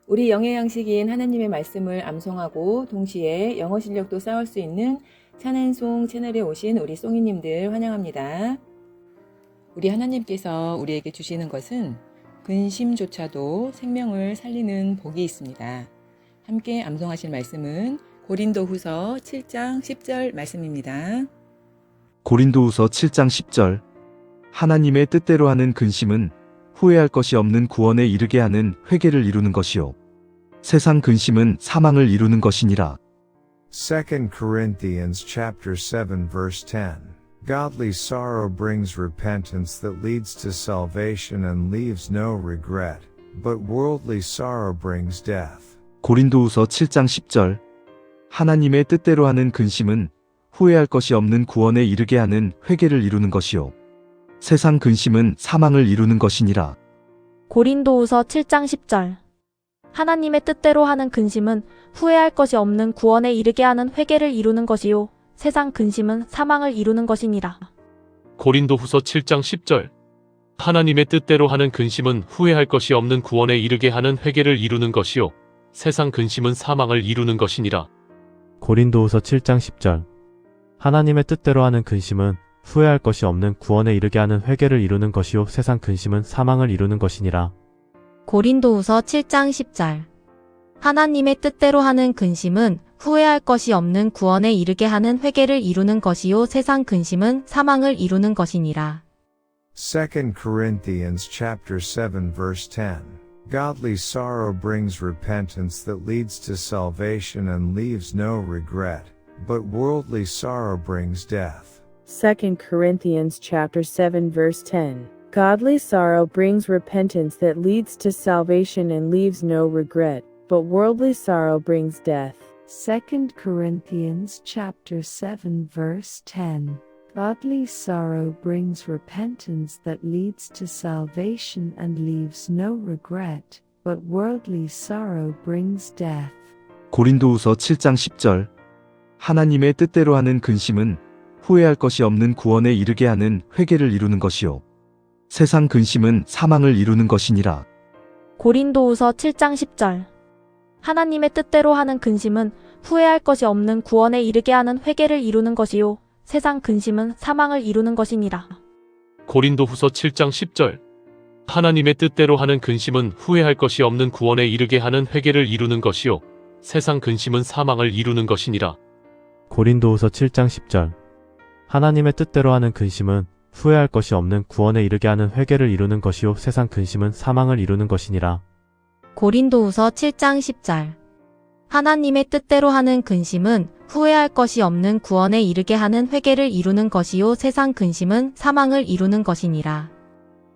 우리 영의 양식인 하나님의 말씀을 암송하고 동시에 영어 실력도 쌓을 수 있는 찬앤송 채널에 오신 우리 송이님들 환영합니다. 우리 하나님께서 우리에게 주시는 것은 근심조차도 생명을 살리는 복이 있습니다. 함께 암송하실 말씀은 고린도후서 7장 10절 말씀입니다. 고린도후서 7장 10절 하나님의 뜻대로 하는 근심은 후회할 것이 없는 구원에 이르게 하는 회개를 이루는 것이요 세상 근심은 사망을 이루는 것이니라. 2 Corinthians chapter 7 verse 10. Godly sorrow brings repentance that leads to salvation and leaves no regret, but worldly sorrow brings death. 고린도후서 7장 10절 하나님의 뜻대로 하는 근심은 후회할 것이 없는 구원에 이르게 하는 회개를 이루는 것이요 세상 근심은 사망을 이루는 것이니라. 고린도후서 7장 10절 하나님의 뜻대로 하는 근심은 후회할 것이 없는 구원에 이르게 하는 회개를 이루는 것이요 세상 근심은 사망을 이루는 것이니라. 고린도후서 7장 10절 하나님의 뜻대로 하는 근심은 후회할 것이 없는 구원에 이르게 하는 회개를 이루는 것이요 세상 근심은 사망을 이루는 것이니라. 고린도후서 7장 10절 하나님의 뜻대로 하는 근심은 후회할 것이 없는 구원에 이르게 하는 회개를 이루는 것이요 세상 근심은 사망을 이루는 것이니라. 고린도후서 7장 10절 하나님의 뜻대로 하는 근심은 후회할 것이 없는 구원에 이르게 하는 회개를 이루는 것이요 세상 근심은 사망을 이루는 것이니라. 2 Corinthians chapter 7 verse 10. Godly sorrow brings repentance that leads to salvation and leaves no regret, but worldly sorrow brings death. 2 Corinthians chapter 7 verse 10. Godly sorrow brings repentance that leads to salvation and leaves no regret, but worldly sorrow brings death. 2 Corinthians chapter 7 verse 10. Godly sorrow brings repentance that leads to salvation and leaves no regret, but worldly sorrow brings death. 고린도후서 7장 10절 하나님의 뜻대로 하는 근심은 후회할 것이 없는 구원에 이르게 하는 회개를 이루는 것이요 세상 근심은 사망을 이루는 것이니라. 고린도후서 7장 10절 하나님의 뜻대로 하는 근심은 후회할 것이 없는 구원에 이르게 하는 회개를 이루는 것이요 세상 근심은 사망을 이루는 것이니라. 고린도후서 7장 10절 하나님의 뜻대로 하는 근심은 후회할 것이 없는 구원에 이르게 하는 회개를 이루는 것이요 세상 근심은 사망을 이루는 것이니라. 고린도후서 7장 10절 하나님의 뜻대로 하는 근심은 후회할 것이 없는 구원에 이르게 하는 회개를 이루는 것이요 세상 근심은 사망을 이루는 것이니라. 고린도후서 7장 10절 하나님의 뜻대로 하는 근심은 후회할 것이 없는 구원에 이르게 하는 회개를 이루는 것이요 세상 근심은 사망을 이루는 것이니라.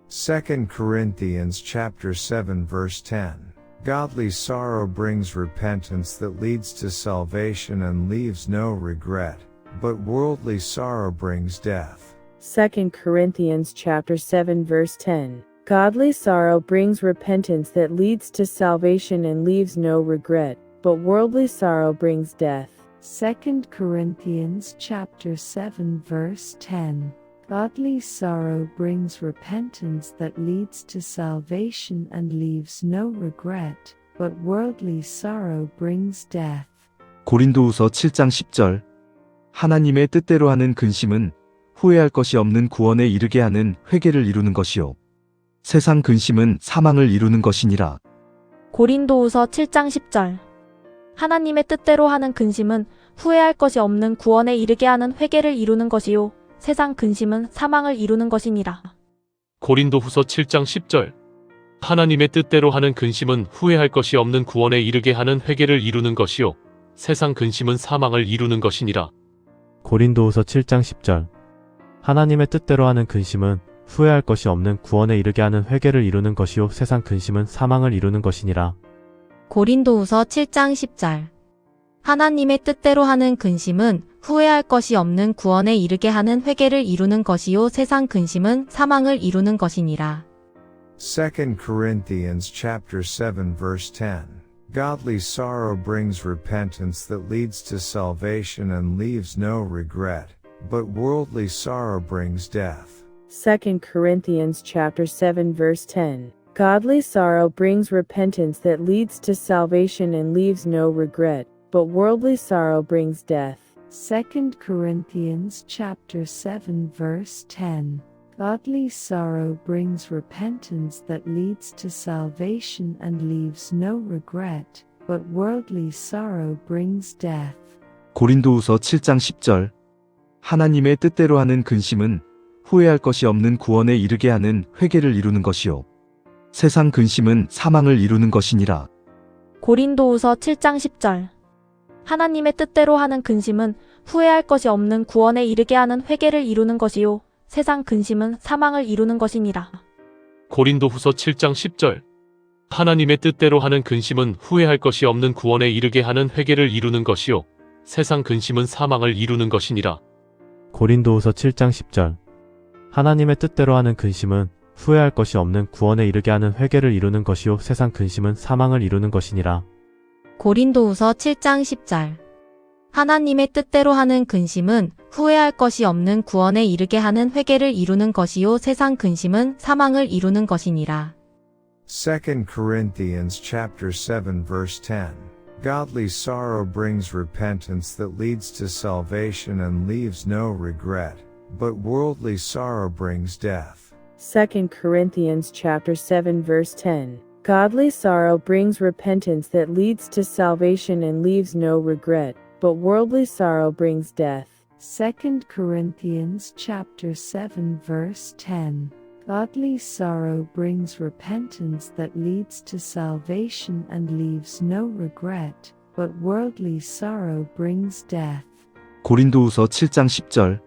2 Corinthians chapter 7 verse 10. Godly sorrow brings repentance that leads to salvation and leaves no regret, but worldly sorrow brings death. 2 Corinthians chapter 7 verse 10. Godly sorrow brings repentance that leads to salvation and leaves no regret, but worldly sorrow brings death. 2 Corinthians chapter 7 verse 10. Godly sorrow brings repentance that leads to salvation and leaves no regret, but worldly sorrow brings death. 고린도후서 7장 10절 하나님의 뜻대로 하는 근심은 후회할 것이 없는 구원에 이르게 하는 회개를 이루는 것이요 세상 근심은 사망을 이루는 것이니라. 고린도후서 7장 10절 하나님의 뜻대로 하는 근심은 후회할 것이 없는 구원에 이르게 하는 회개를 이루는 것이요 세상 근심은 사망을 이루는 것이니라. 고린도후서 7장 10절 하나님의 뜻대로 하는 근심은 후회할 것이 없는 구원에 이르게 하는 회개를 이루는 것이요 세상 근심은 사망을 이루는 것이니라. 고린도후서 7장 10절 하나님의 뜻대로 하는 근심은 후회할 것이 없는 구원에 이르게 하는 회개를 이루는 것이요 세상 근심은 사망을 이루는 것이니라. 고린도후서 7장 10절 하나님의 뜻대로 하는 근심은 후회할 것이 없는 구원에 이르게 하는 회개를 이루는 것이요 세상 근심은 사망을 이루는 것이니라. 2 Corinthians chapter 7 verse 10. Godly sorrow brings repentance that leads to salvation and leaves no regret, but worldly sorrow brings death. 2 Corinthians chapter 7 verse 10. Godly sorrow brings repentance that leads to salvation and leaves no regret, but worldly sorrow brings death. 2 Corinthians chapter 7 verse 10. Godly sorrow brings repentance that leads to salvation and leaves no regret, but worldly sorrow brings death. 고린도후서 7장 10절. 하나님의 뜻대로 하는 근심은 후회할 것이 없는 구원에 이르게 하는 회개를 이루는 것이요. 세상 근심은 사망을 이루는 것이니라. 고린도후서 7장 10절. 하나님의 뜻대로 하는 근심은 후회할 것이 없는 구원에 이르게 하는 회개를 이루는 것이요. 세상 근심은 사망을 이루는 것이니라. 고린도후서 7장 10절. 하나님의 뜻대로 하는 근심은 후회할 것이 없는 구원에 이르게 하는 회개를 이루는 것이요. 세상 근심은 사망을 이루는 것이니라. 고린도후서 7장 10절. 하나님의 뜻대로 하는 근심은 후회할 것이 없는 구원에 이르게 하는 회개를 이루는 것이요 세상 근심은 사망을 이루는 것이니라. 고린도후서 7장 10절. 하나님의 뜻대로 하는 근심은 후회할 것이 없는 구원에 이르게 하는 회개를 이루는 것이요 세상 근심은 사망을 이루는 것이니라. 2 Corinthians chapter 7 verse 10. Godly sorrow brings repentance that leads to salvation and leaves no regret, but worldly sorrow brings death. 2 Corinthians chapter 7 verse 10. Godly sorrow brings repentance that leads to salvation and leaves no regret, but worldly sorrow brings death. 2 Corinthians chapter 7 verse 10. Godly sorrow brings repentance that leads to salvation and leaves no regret, but worldly sorrow brings death. 고린도후서 7장 10절.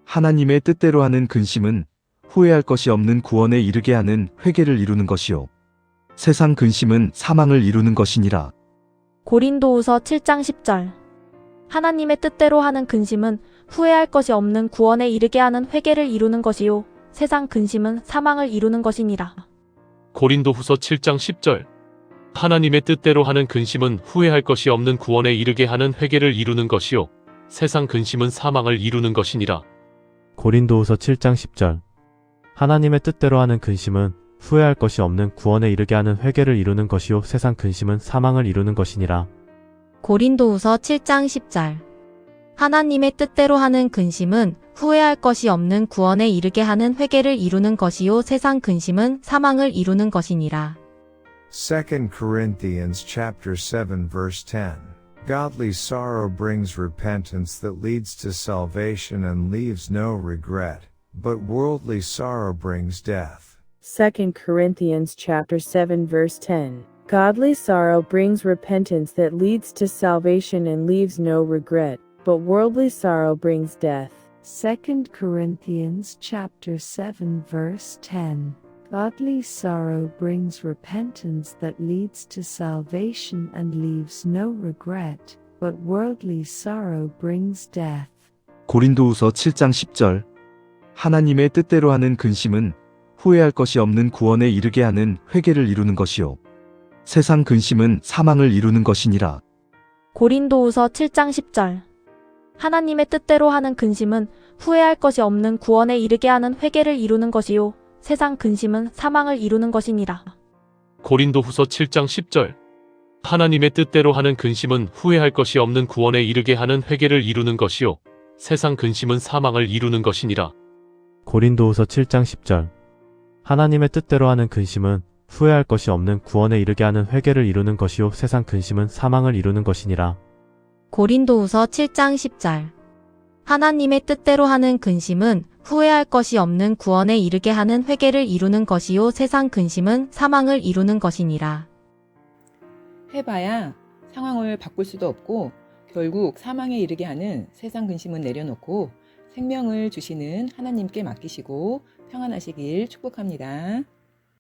하나님의 뜻대로 하는 근심은 후회할 것이 없는 구원에 이르게 하는 회개를 이루는 것이요. 세상 근심은 사망을 이루는 것이니라. 고린도후서 7장 10절. 하나님의 뜻대로 하는 근심은 후회할 것이 없는 구원에 이르게 하는 회개를 이루는 것이요. 세상 근심은 사망을 이루는 것이니라. 고린도후서 7장 10절. 하나님의 뜻대로 하는 근심은 후회할 것이 없는 구원에 이르게 하는 회개를 이루는 것이요. 세상 근심은 사망을 이루는 것이니라. 고린도후서 7장 10절. 하나님의 뜻대로 하는 근심은 후회할 것이 없는 구원에 이르게 하는 회개를 이루는 것이요 세상 근심은 사망을 이루는 것이니라. 고린도후서 7장 10절. 하나님의 뜻대로 하는 근심은 후회할 것이 없는 구원에 이르게 하는 회개를 이루는 것이요 세상 근심은 사망을 이루는 것이니라. 2 Corinthians chapter 7 verse 10. Godly sorrow brings repentance that leads to salvation and leaves no regret, but worldly sorrow brings death. 2 Corinthians chapter 7 verse 10. Godly sorrow brings repentance that leads to salvation and leaves no regret, but worldly sorrow brings death. 2 Corinthians chapter 7 verse 10. Godly sorrow brings repentance that leads to salvation and leaves no regret, but worldly sorrow brings death. 고린도후서 7장 10절. 하나님의 뜻대로 하는 근심은 후회할 것이 없는 구원에 이르게 하는 회개를 이루는 것이요. 세상 근심은 사망을 이루는 것이니라. 고린도후서 7장 10절. 하나님의 뜻대로 하는 근심은 후회할 것이 없는 구원에 이르게 하는 회개를 이루는 것이요. 세상 근심은 사망을 이루는 것이니라. 고린도후서 7장 10절. 하나님의 뜻대로 하는 근심은 후회할 것이 없는 구원에 이르게 하는 회개를 이루는 것이요. 세상 근심은 사망을 이루는 것이니라. 고린도후서 7장 10절. 하나님의 뜻대로 하는 근심은 후회할 것이 없는 구원에 이르게 하는 회개를 이루는 것이요 세상 근심은 사망을 이루는 것이니라. 고린도후서 7장 10절. 하나님의 뜻대로 하는 근심은 후회할 것이 없는 구원에 이르게 하는 회개를 이루는 것이요 세상 근심은 사망을 이루는 것이니라. 해봐야 상황을 바꿀 수도 없고 결국 사망에 이르게 하는 세상 근심은 내려놓고 생명을 주시는 하나님께 맡기시고 평안하시길 축복합니다.